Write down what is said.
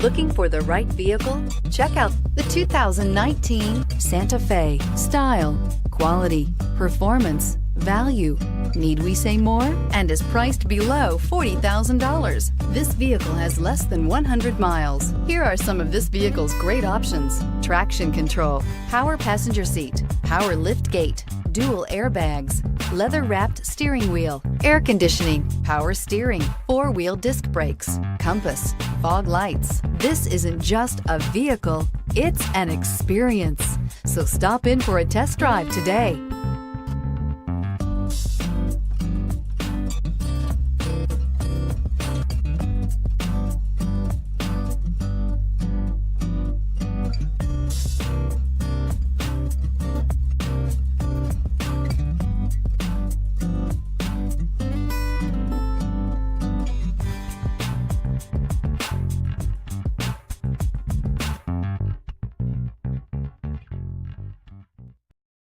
Looking for the right vehicle? Check out the 2019 Santa Fe. Style, quality, performance, value. Need we say more? And is priced below $40,000. This vehicle has less than 100 miles. Here are some of this vehicle's great options: traction control, power passenger seat, power lift gate, dual airbags, leather-wrapped steering wheel, air conditioning, power steering, four-wheel disc brakes, compass, fog lights. This isn't just a vehicle, it's an experience. So stop in for a test drive today.